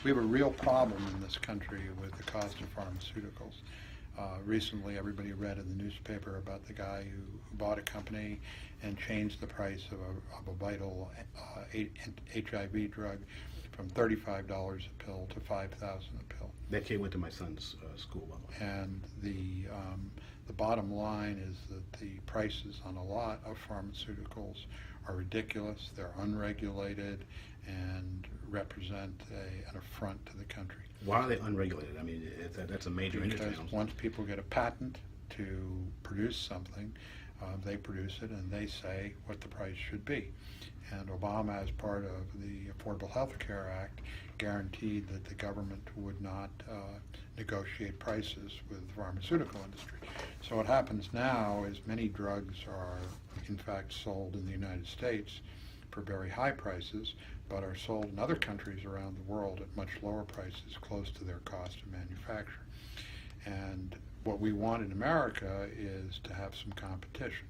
We have a real problem in this country with the cost of pharmaceuticals. Recently, everybody read in the newspaper about the guy who bought a company and changed the price of a vital HIV drug from $35 a pill to $5,000 a pill. That kid went to my son's school, by the way. And the bottom line is that the prices on a lot of pharmaceuticals are ridiculous. They're unregulated and represent an affront to the country. Why are they unregulated? I mean, that's a major industry. Because once people get a patent to produce something, they produce it and they say what the price should be. And Obama, as part of the Affordable Health Care Act, guaranteed that the government would not negotiate prices with the pharmaceutical industry. So what happens now is many drugs are in fact sold in the United States for very high prices, but are sold in other countries around the world at much lower prices, close to their cost of manufacture. And what we want in America is to have some competition.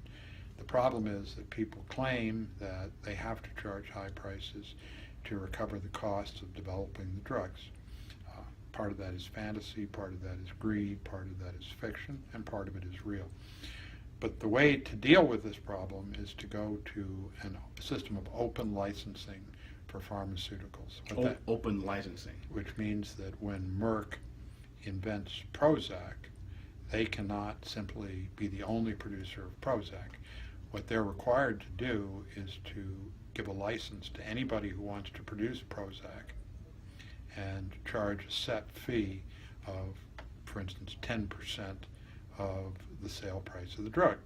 The problem is that people claim that they have to charge high prices to recover the costs of developing the drugs. Part of that is fantasy, part of that is greed, part of that is fiction, and part of it is real. But the way to deal with this problem is to go to a system of open licensing for pharmaceuticals. Open licensing. Which means that when Merck invents Prozac, they cannot simply be the only producer of Prozac. What they're required to do is to give a license to anybody who wants to produce Prozac and charge a set fee of, for instance, 10% of the sale price of the drug.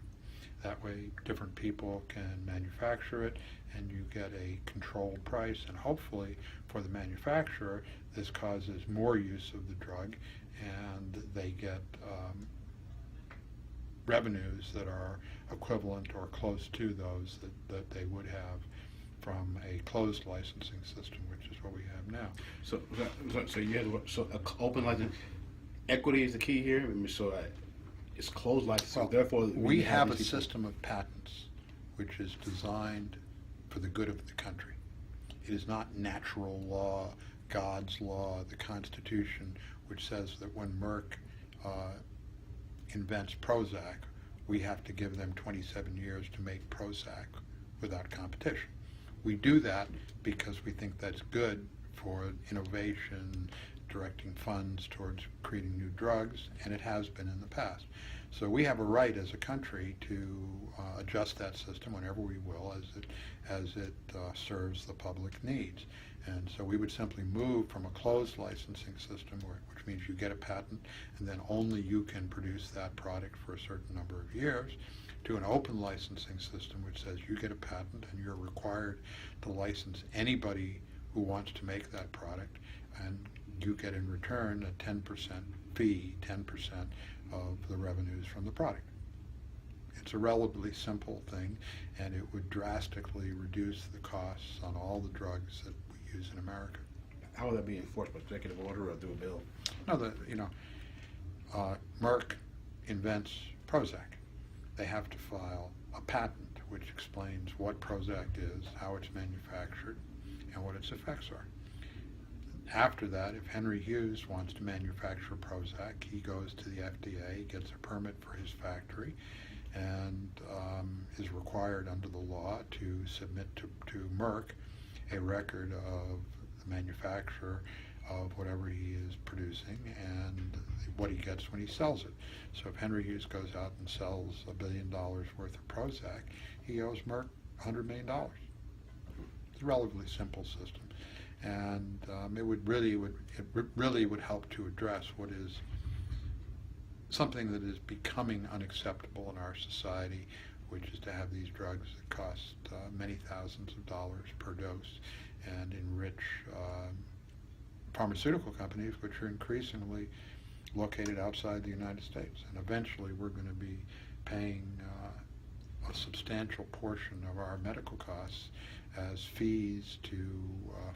That way different people can manufacture it and you get a controlled price, and hopefully for the manufacturer this causes more use of the drug and they get revenues that are equivalent or close to those that they would have from a closed licensing system, which is what we have now. So you have open license. Equity is the key here. I mean, it's closed licensing. Well, therefore, we have a system of patents which is designed for the good of the country. It is not natural law, God's law, the Constitution, which says that when Merck invents Prozac, we have to give them 27 years to make Prozac without competition. We do that because we think that's good for innovation, directing funds towards creating new drugs, and it has been in the past. So we have a right as a country to adjust that system whenever we will as it serves the public needs. And so we would simply move from a closed licensing system, which means you get a patent and then only you can produce that product for a certain number of years, to an open licensing system which says you get a patent and you're required to license anybody who wants to make that product, and you get in return a 10% fee, 10% of the revenues from the product. It's a relatively simple thing, and it would drastically reduce the costs on all the drugs that we use in America. How will that be enforced, by executive order or through a bill? No, Merck invents Prozac. They have to file a patent which explains what Prozac is, how it's manufactured, and what its effects are. After that, if Henry Hughes wants to manufacture Prozac, he goes to the FDA, gets a permit for his factory, and is required under the law to submit to Merck a record of the manufacturer of whatever he is producing and what he gets when he sells it. So if Henry Hughes goes out and sells $1 billion worth of Prozac, he owes Merck $100 million. It's a relatively simple system. And it really would help to address what is something that is becoming unacceptable in our society, which is to have these drugs that cost many thousands of dollars per dose and enrich pharmaceutical companies, which are increasingly located outside the United States. And eventually we're going to be paying a substantial portion of our medical costs as fees to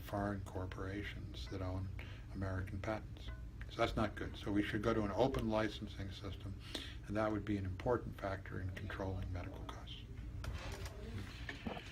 foreign corporations that own American patents. So that's not good. So we should go to an open licensing system, and that would be an important factor in controlling medical costs.